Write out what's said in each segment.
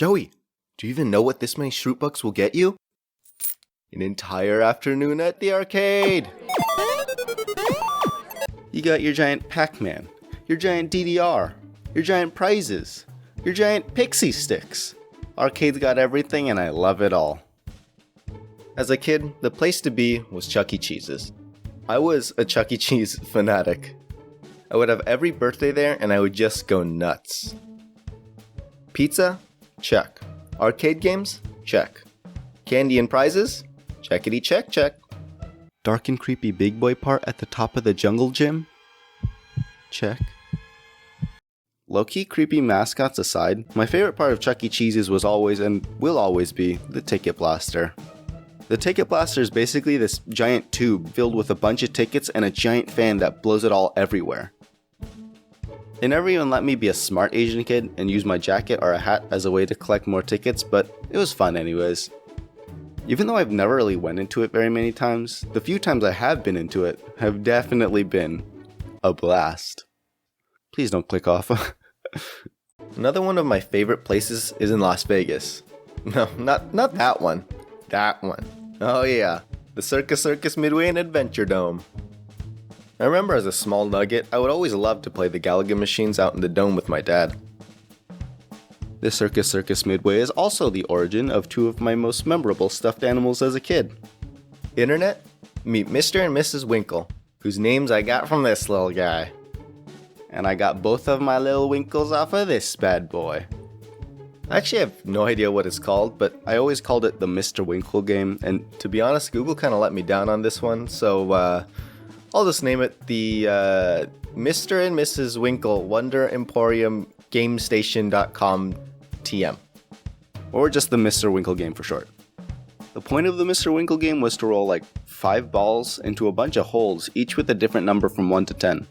Joey, do you even know what this many Shroot Bucks will get you? An entire afternoon at the arcade! You got your giant Pac-Man, your giant DDR, your giant prizes, your giant pixie sticks. Arcade's got everything and I love it all. As a kid, the place to be was Chuck-E-Cheese's. I was a Chuck-E-Cheese fanatic. I would have every birthday there and I would just go nuts. Pizza? Check. Arcade games? Check. Candy and prizes? Checkity check check. Dark and creepy big boy part at the top of the jungle gym? Check. Low-key creepy mascots aside, my favorite part of Chuck-E-Cheese's was always and will always be the Ticket Blaster. The Ticket Blaster is basically this giant tube filled with a bunch of tickets and a giant fan that blows it all everywhere. They never even let me be a smart Asian kid and use my jacket or a hat as a way to collect more tickets, but it was fun anyways. Even though I've never really went into it very many times, the few times I have been into it have definitely been a blast. Please don't click off. Another one of my favorite places is in Las Vegas. No, not that one. That one. Oh yeah, the Circus Circus Midway and Adventure Dome. I remember as a small nugget, I would always love to play the Galaga machines out in the dome with my dad. The Circus Circus Midway is also the origin of two of my most memorable stuffed animals as a kid. Internet, meet Mr. and Mrs. Winkle, whose names I got from this little guy. And I got both of my little Winkles off of this bad boy. I actually have no idea what it's called, but I always called it the Mr. Winkle game, and to be honest, Google kind of let me down on this one, so I'll just name it the Mr. and Mrs. Winkle Wonder Emporium GameStation.com TM. Or just the Mr. Winkle game for short. The point of the Mr. Winkle game was to roll like 5 balls into a bunch of holes, each with a different number from 1 to 10.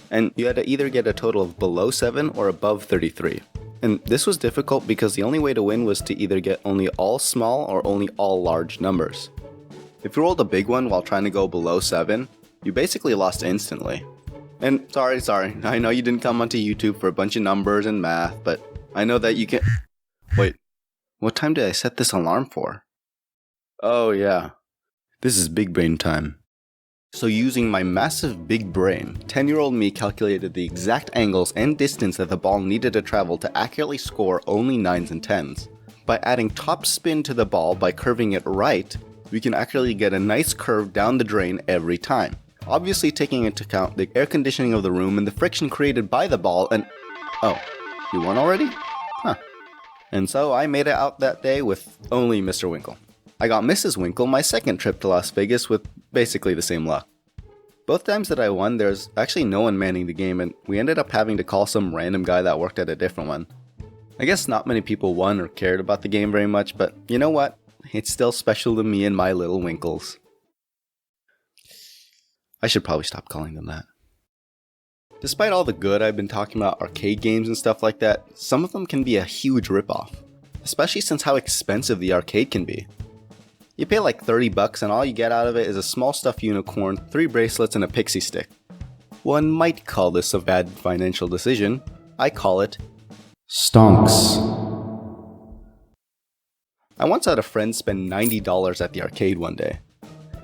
And you had to either get a total of below 7 or above 33. And this was difficult because the only way to win was to either get only all small or only all large numbers. If you rolled a big one while trying to go below 7, you basically lost instantly. And sorry, I know you didn't come onto YouTube for a bunch of numbers and math, but I know that you can... Wait, what time did I set this alarm for? Oh yeah, this is big brain time. So using my massive big brain, 10-year-old me calculated the exact angles and distance that the ball needed to travel to accurately score only 9s and 10s. By adding top spin to the ball by curving it right, we can actually get a nice curve down the drain every time. Obviously taking into account the air conditioning of the room and the friction created by the ball and... Oh, you won already? Huh. And so I made it out that day with only Mr. Winkle. I got Mrs. Winkle my second trip to Las Vegas with basically the same luck. Both times that I won, there's actually no one manning the game and we ended up having to call some random guy that worked at a different one. I guess not many people won or cared about the game very much, but you know what? It's still special to me and my little Winkles. I should probably stop calling them that. Despite all the good I've been talking about arcade games and stuff like that, some of them can be a huge ripoff, especially since how expensive the arcade can be. You pay like $30 and all you get out of it is a small stuffed unicorn, 3 bracelets, and a pixie stick. One might call this a bad financial decision. I call it stonks. I once had a friend spend $90 at the arcade one day.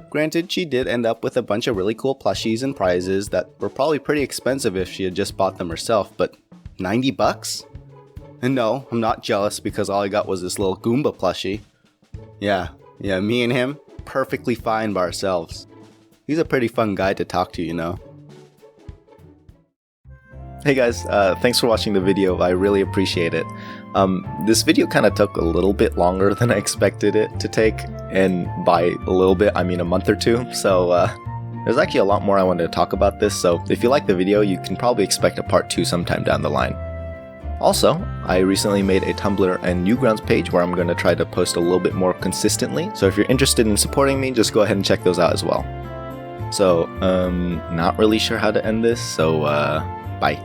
Granted, she did end up with a bunch of really cool plushies and prizes that were probably pretty expensive if she had just bought them herself, but $90? And no, I'm not jealous because all I got was this little Goomba plushie. Yeah, me and him, perfectly fine by ourselves. He's a pretty fun guy to talk to, you know. Hey guys, thanks for watching the video, I really appreciate it. This video kind of took a little bit longer than I expected it to take, and by a little bit I mean a month or two, so there's actually a lot more I wanted to talk about this, so if you like the video you can probably expect a part 2 sometime down the line. Also, I recently made a Tumblr and Newgrounds page where I'm going to try to post a little bit more consistently, so if you're interested in supporting me, just go ahead and check those out as well. So, not really sure how to end this, so bye.